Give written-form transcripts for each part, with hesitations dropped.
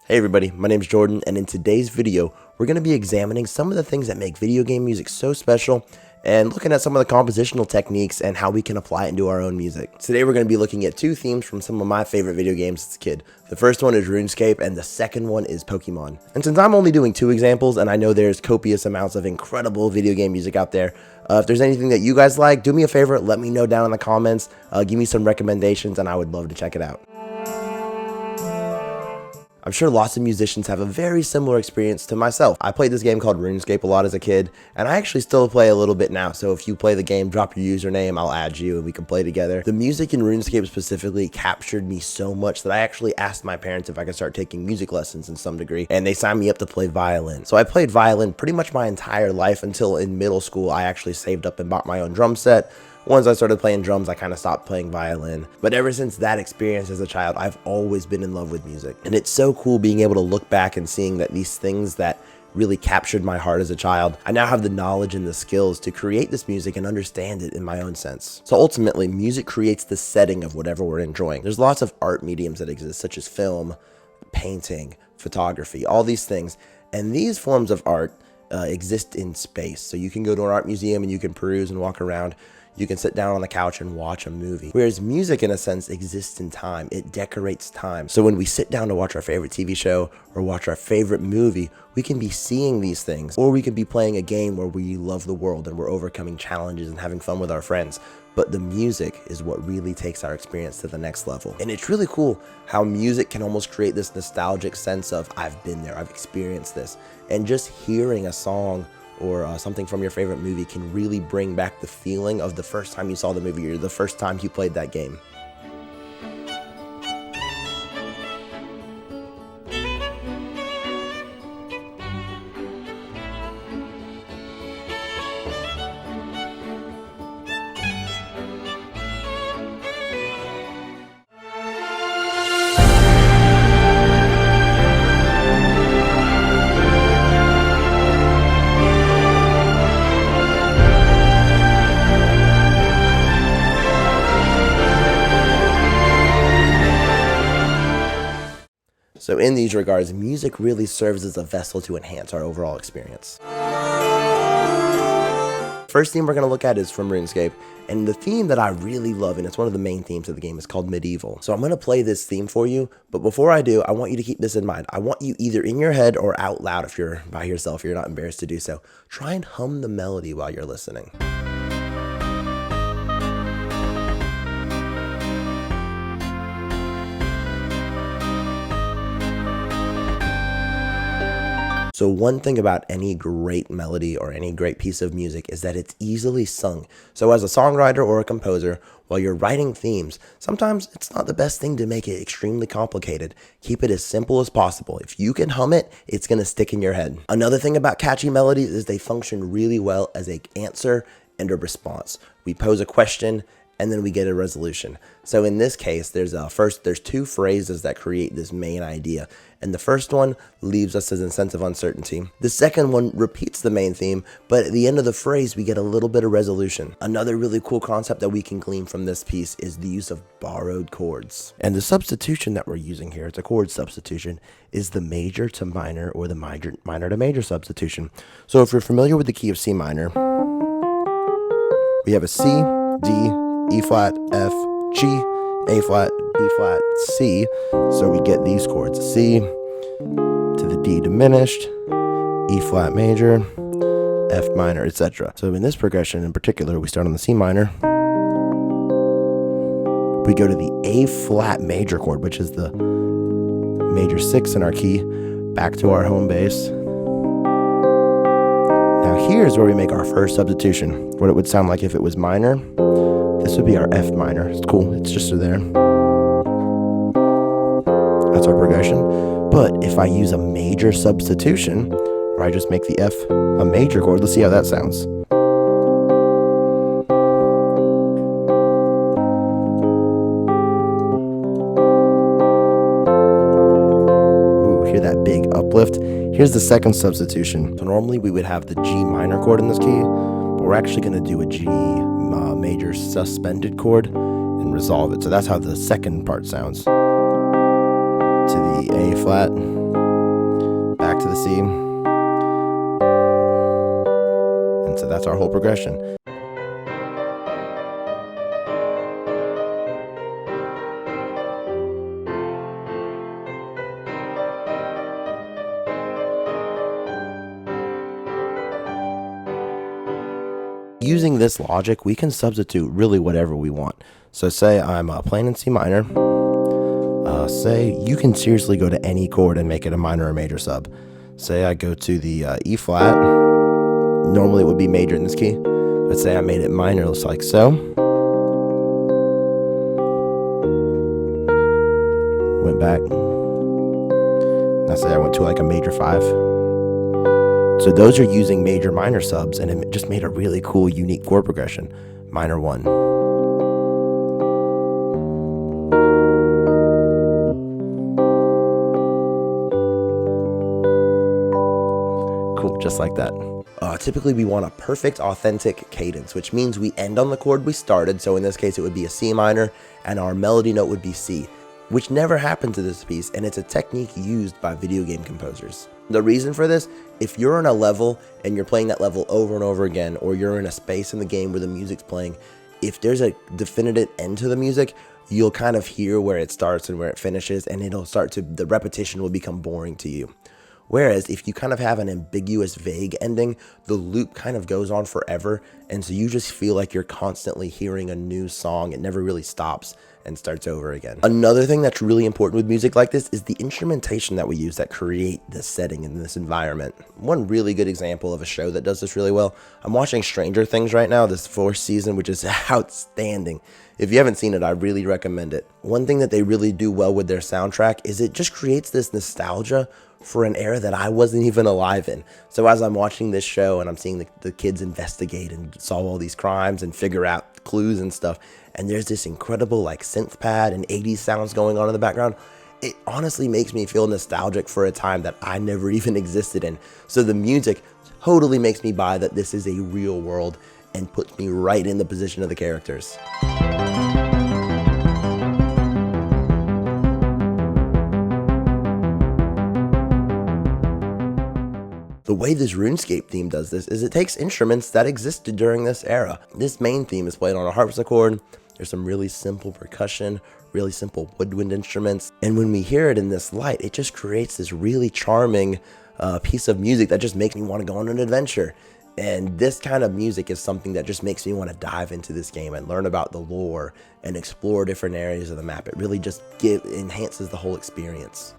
Hey everybody, my name is Jordan, and in today's video, we're going to be examining some of the things that make video game music so special and looking at some of the compositional techniques and how we can apply it into our own music. Today we're going to be looking at two themes from some of my favorite video games as a kid. The first one is RuneScape and the second one is Pokemon. And since I'm only doing two examples and I know there's copious amounts of incredible video game music out there, if there's anything that you guys like, do me a favor, let me know down in the comments, give me some recommendations, and I would love to check it out. I'm sure lots of musicians have a very similar experience to myself. I played this game called RuneScape a lot as a kid, and I actually still play a little bit now, so if you play the game, drop your username, I'll add you and we can play together. The music in RuneScape specifically captured me so much that I actually asked my parents if I could start taking music lessons in some degree, and they signed me up to play violin. So I played violin pretty much my entire life until in middle school I actually saved up and bought my own drum set. Once I started playing drums, I kind of stopped playing violin. But ever since that experience as a child, I've always been in love with music. And it's so cool being able to look back and seeing that these things that really captured my heart as a child, I now have the knowledge and the skills to create this music and understand it in my own sense. So ultimately, music creates the setting of whatever we're enjoying. There's lots of art mediums that exist, such as film, painting, photography, all these things. And these forms of art exist in space. So you can go to an art museum and you can peruse and walk around. You can sit down on the couch and watch a movie. Whereas music, in a sense, exists in time. It decorates time. So when we sit down to watch our favorite TV show or watch our favorite movie, we can be seeing these things. Or we can be playing a game where we love the world and we're overcoming challenges and having fun with our friends. But the music is what really takes our experience to the next level. And it's really cool how music can almost create this nostalgic sense of, I've been there, I've experienced this. And just hearing a song or something from your favorite movie can really bring back the feeling of the first time you saw the movie or the first time you played that game. So in these regards, music really serves as a vessel to enhance our overall experience. First theme we're going to look at is from RuneScape, and the theme that I really love, and it's one of the main themes of the game, is called Medieval. So I'm going to play this theme for you, but before I do, I want you to keep this in mind. I want you either in your head or out loud if you're by yourself, you're not embarrassed to do so. Try and hum the melody while you're listening. So one thing about any great melody or any great piece of music is that it's easily sung. So as a songwriter or a composer, while you're writing themes, sometimes it's not the best thing to make it extremely complicated. Keep it as simple as possible. If you can hum it, it's going to stick in your head. Another thing about catchy melodies is they function really well as an answer and a response. We pose a question and then we get a resolution. So in this case, there's two phrases that create this main idea. And the first one leaves us as a sense of uncertainty. The second one repeats the main theme, but at the end of the phrase, we get a little bit of resolution. Another really cool concept that we can glean from this piece is the use of borrowed chords. And the substitution that we're using here, it's a chord substitution, is the major to minor or the minor to major substitution. So if you're familiar with the key of C minor, we have a C, D, E flat, F, G, A flat, B flat, C. So we get these chords, C to the D diminished, E flat major, F minor, etc. So in this progression in particular, we start on the C minor. We go to the A flat major chord, which is the major 6 in our key, back to our home bass. Now here's where we make our first substitution. What it would sound like if it was minor. This would be our F minor. It's cool, it's just there. That's our progression. But if I use a major substitution, or I just make the F a major chord, let's see how that sounds. Ooh, hear that big uplift? Here's the second substitution. So normally we would have the G minor chord in this key, but we're actually going to do a G major suspended chord and resolve it. So that's how the second part sounds. To the A flat, back to the C. And so that's our whole progression. Using this logic, we can substitute really whatever we want. So say I'm playing in C minor. Say you can seriously go to any chord and make it a minor or major sub. Say I go to the E flat. Normally it would be major in this key, but say I made it minor, it's like so. Went back. Now say I went to like a major 5. So those are using major minor subs, and it just made a really cool, unique chord progression. Minor 1. Cool, just like that. Typically we want a perfect, authentic cadence, which means we end on the chord we started. So in this case, it would be a C minor, and our melody note would be C, which never happened to this piece, and it's a technique used by video game composers. The reason for this, if you're in a level and you're playing that level over and over again, or you're in a space in the game where the music's playing, if there's a definitive end to the music, you'll kind of hear where it starts and where it finishes, and the repetition will become boring to you. Whereas if you kind of have an ambiguous, vague ending, the loop kind of goes on forever, and so you just feel like you're constantly hearing a new song. It never really stops and starts over again. Another thing that's really important with music like this is the instrumentation that we use that create this setting and this environment. One really good example of a show that does this really well, I'm watching Stranger Things right now, this 4th season, which is outstanding. If you haven't seen it, I really recommend it. One thing that they really do well with their soundtrack is it just creates this nostalgia for an era that I wasn't even alive in. So as I'm watching this show and I'm seeing the kids investigate and solve all these crimes and figure out clues and stuff, and there's this incredible like synth pad and 80s sounds going on in the background, it honestly makes me feel nostalgic for a time that I never even existed in. So the music totally makes me buy that this is a real world and puts me right in the position of the characters. The way this RuneScape theme does this is it takes instruments that existed during this era. This main theme is played on a harpsichord. There's some really simple percussion, really simple woodwind instruments. And when we hear it in this light, it just creates this really charming piece of music that just makes me want to go on an adventure. And this kind of music is something that just makes me want to dive into this game and learn about the lore and explore different areas of the map. It really just enhances the whole experience.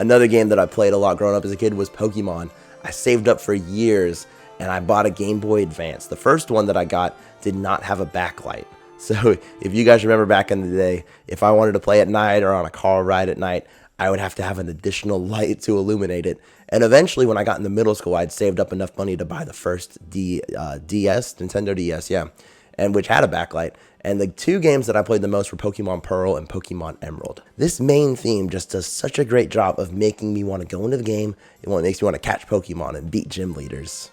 Another game that I played a lot growing up as a kid was Pokemon. I saved up for years and I bought a Game Boy Advance. The first one that I got did not have a backlight. So if you guys remember back in the day, if I wanted to play at night or on a car ride at night, I would have to have an additional light to illuminate it. And eventually when I got into middle school, I'd saved up enough money to buy the first Nintendo DS, and which had a backlight. And the two games that I played the most were Pokemon Pearl and Pokemon Emerald. This main theme just does such a great job of making me want to go into the game. It makes me want to catch Pokemon and beat gym leaders.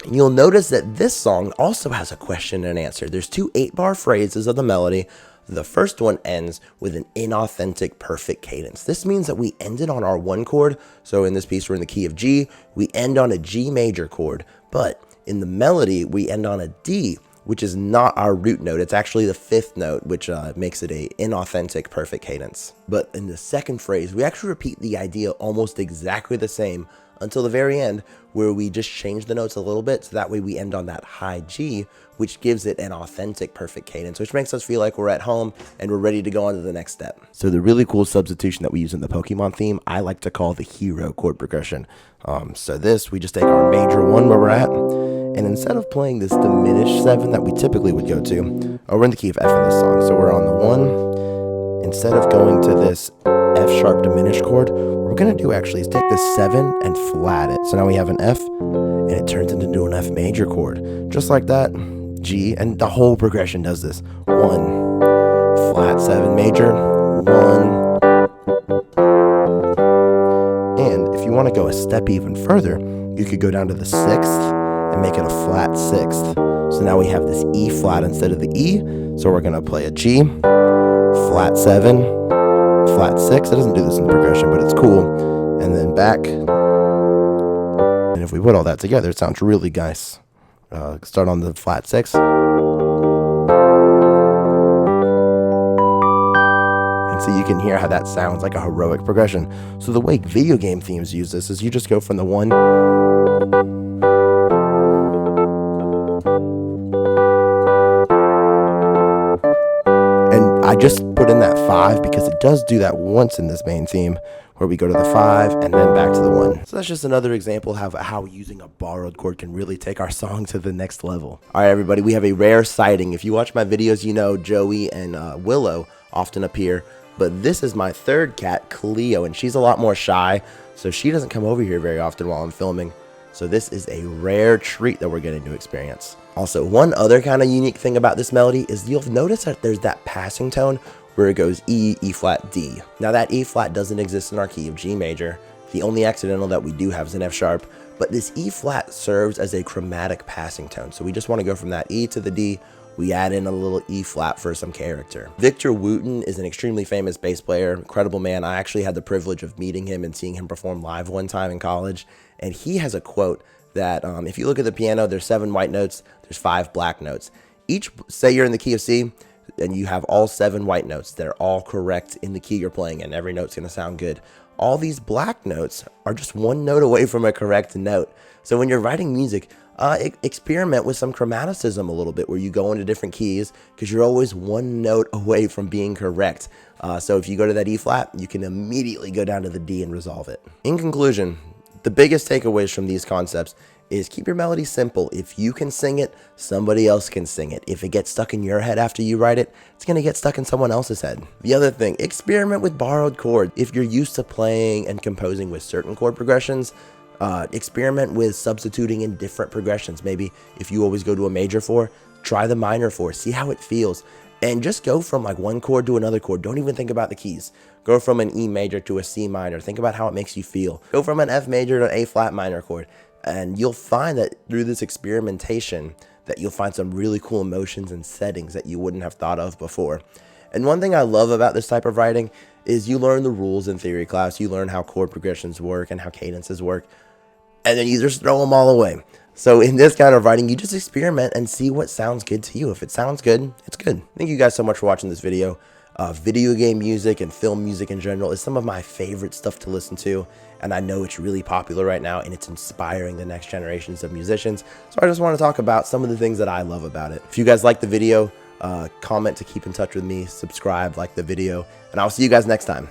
You'll notice that this song also has a question and answer. There's two 8-bar phrases of the melody. The first one ends with an inauthentic perfect cadence. This means that we ended on our 1 chord. So in this piece, we're in the key of G. We end on a G major chord. But in the melody, we end on a D, which is not our root note. It's actually the 5th note, which makes it a inauthentic perfect cadence. But in the second phrase, we actually repeat the idea almost exactly the same until the very end, where we just change the notes a little bit, so that way we end on that high G, which gives it an authentic perfect cadence, which makes us feel like we're at home and we're ready to go on to the next step. So the really cool substitution that we use in the Pokemon theme, I like to call the hero chord progression. So this, we just take our major 1 where we're at, and instead of playing this diminished 7 that we typically would go to, we're in the key of F in this song, so we're on the 1. Instead of going to this F sharp diminished chord, what we're going to do actually is take this 7 and flat it. So now we have an F, and it turns into an F major chord. Just like that, G, and the whole progression does this. 1, flat 7 major, 1. And if you want to go a step even further, you could go down to the 6th and make it a flat 6th. So now we have this E flat instead of the E. So we're going to play a G, flat 7, flat 6. It doesn't do this in the progression, but it's cool. And then back. And if we put all that together, it sounds really nice. Start on the flat 6. And so you can hear how that sounds like a heroic progression. So the way video game themes use this is you just go from the 1. And I just put in that 5 because it does do that once in this main theme, where we go to the 5 and then back to the 1. So that's just another example of how using a borrowed chord can really take our song to the next level. All right, everybody, we have a rare sighting. If you watch my videos, you know Joey and Willow often appear, but this is my third cat, Cleo, and she's a lot more shy, so she doesn't come over here very often while I'm filming. So this is a rare treat that we're getting to experience. Also, one other kind of unique thing about this melody is you'll notice that there's that passing tone where it goes E, E flat, D. Now that E flat doesn't exist in our key of G major. The only accidental that we do have is an F sharp, but this E flat serves as a chromatic passing tone. So we just want to go from that E to the D. We add in a little E flat for some character. Victor Wooten is an extremely famous bass player, incredible man. I actually had the privilege of meeting him and seeing him perform live one time in college. And he has a quote that if you look at the piano, there's 7 white notes, there's 5 black notes. Say you're in the key of C, and you have all 7 white notes. They're all correct in the key you're playing in. Every note's gonna sound good. All these black notes are just 1 note away from a correct note. So when you're writing music, experiment with some chromaticism a little bit, where you go into different keys, because you're always 1 note away from being correct. So if you go to that E flat, you can immediately go down to the D and resolve it. In conclusion, the biggest takeaways from these concepts is keep your melody simple. If you can sing it, somebody else can sing it. If it gets stuck in your head after you write it, it's going to get stuck in someone else's head. The other thing, experiment with borrowed chords. If you're used to playing and composing with certain chord progressions, experiment with substituting in different progressions. Maybe if you always go to a major 4, try the minor 4, see how it feels. And just go from like one chord to another chord. Don't even think about the keys. Go from an E major to a C minor. Think about how it makes you feel. Go from an F major to an A flat minor chord. And you'll find that through this experimentation that you'll find some really cool emotions and settings that you wouldn't have thought of before. And one thing I love about this type of writing is you learn the rules in theory class. You learn how chord progressions work and how cadences work. And then you just throw them all away. So in this kind of writing, you just experiment and see what sounds good to you. If it sounds good, it's good. Thank you guys so much for watching this video. Video game music and film music in general is some of my favorite stuff to listen to. And I know it's really popular right now and it's inspiring the next generations of musicians. So I just want to talk about some of the things that I love about it. If you guys like the video, comment to keep in touch with me, subscribe, like the video, and I'll see you guys next time.